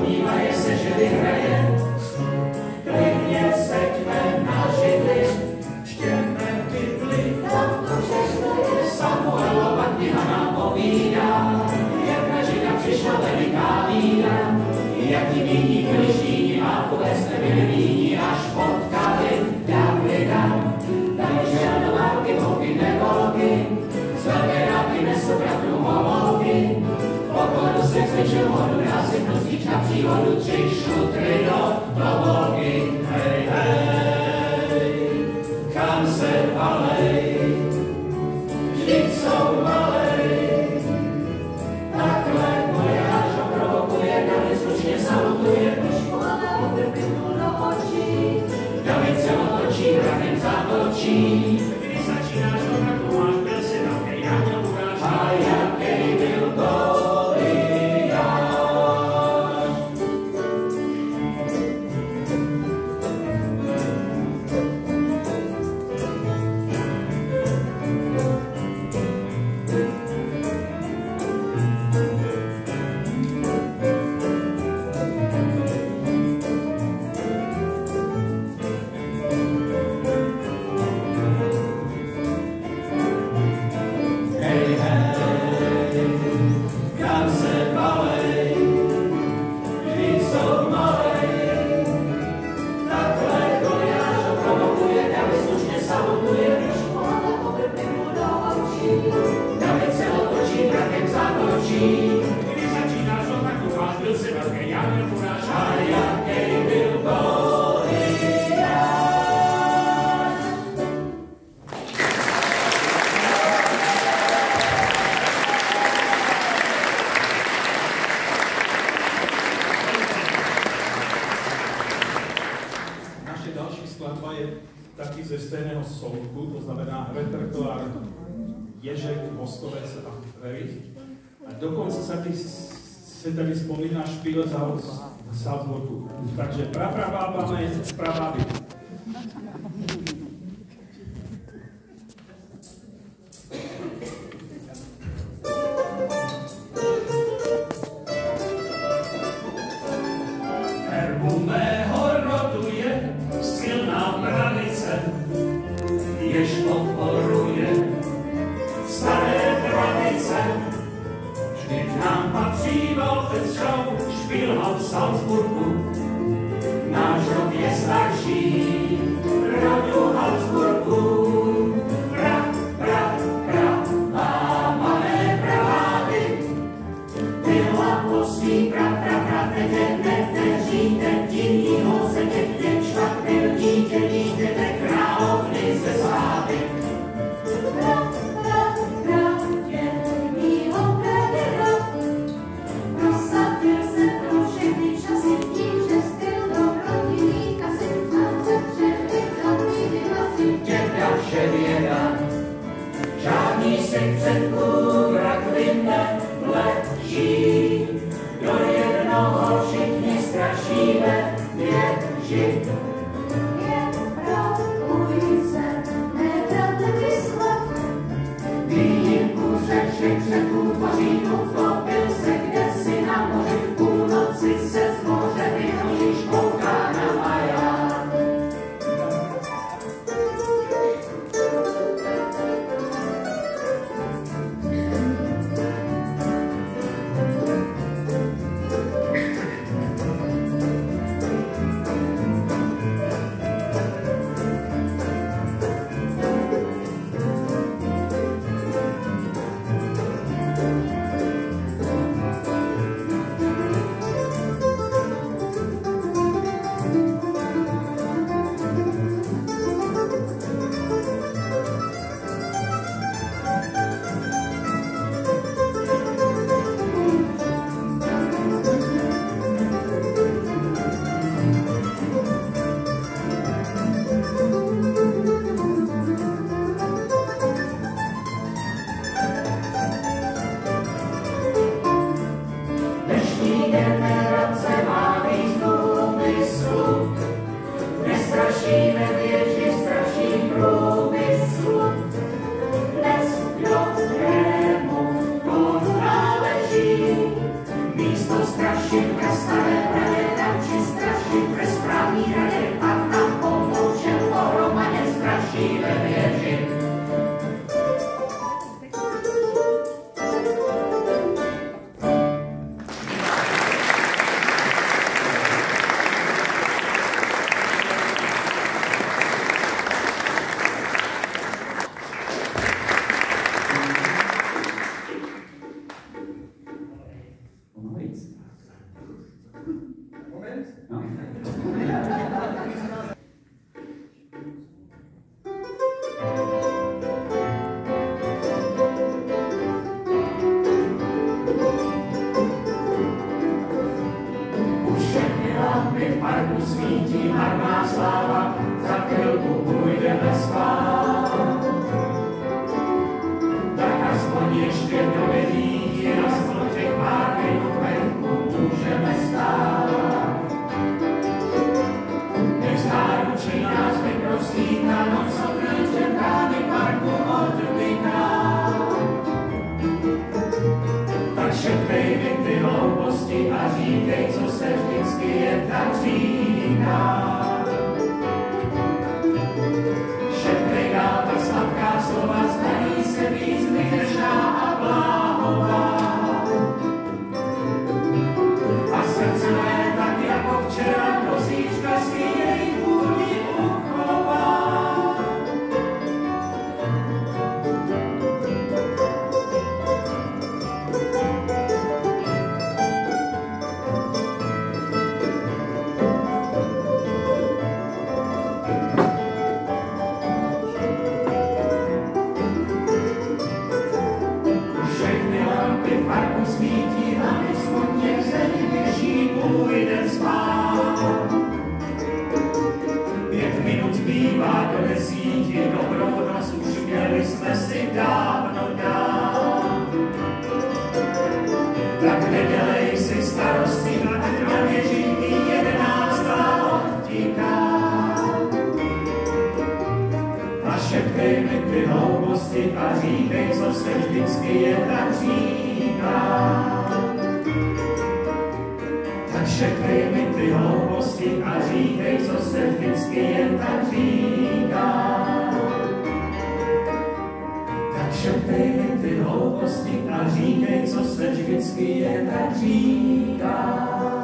domnívaje se, že vyhraje. Klidně seďme na židli, čtěme Bibli, tam to všechno je. Samuelova kniha nám povídá, jak na Žida přišla veliká bída, jaký viník byli Žídi a vůbec nebyli víni, až potkali Davida. David šel do války, holky nebo loky, z velké dávky nesl bratru homolky. V pochodu se cvičil hodu, nasypnul stíč na příhodu, 3 šutry do tobolky. Hej, hej, kam se valej, vždyť jsou malej. Takhle vojář ho provokuje, David slušně salutuje, poškolada utrpěnul do očí. David se otočí, vrahem zatočí. Když začínáš do vraku, máš byl si velký, já měl uráž. A jaký byl Goliáš. Dokonce sa tady spomína Špíl z Salzburgu. Takže praprabába je praváby. Herbu mého rodu je silná pravice, jež podporuje staré tradice. Vždyť nám patří Walter Schau, Špílhaus v Salzburgu. Náš rod je starší rodu Habsburgu. Máme pravády, byla posmí neteříte, divní hozetě, děčka, byl dítě, dítěte, královny ze zády. Žádný předků rakovina leží, do jednoho všichni strašíme věžit. Je pro ulice, nedáte vyslat, výjimku ze všech předků tvoří, utopil se kdesi na moři, v půlnoci se z moře vyhoříš, kouká na maják. svítá, noc obránčem brány parku odmítá. Tak šeptej mi ty hlouposti a říkej, co se vždycky jen tak říká. Šeptej dál ta sladká slova, zdají se víc vyhršná a bláhová. A srdce mé tak jako včera prosíčka si jej vůli uchová. Všechny lampy v parku svítí, hlavy smutně v zemi běží, půjde spát. 5 minut zbývá do 10, dobrou noc už měli jsme si dávno dát. Tak nedělej si starosti, ať na věžíky 11. odtíká. A šeptej mi ty hlouposti a říkej, co se vždycky jen tak říká. Tak šeptej mi ty hlouposti a říkej, co se vždycky jen tak říká. Tak šeptej mi ty hlouposti a říkej, co se vždycky jen tak říká.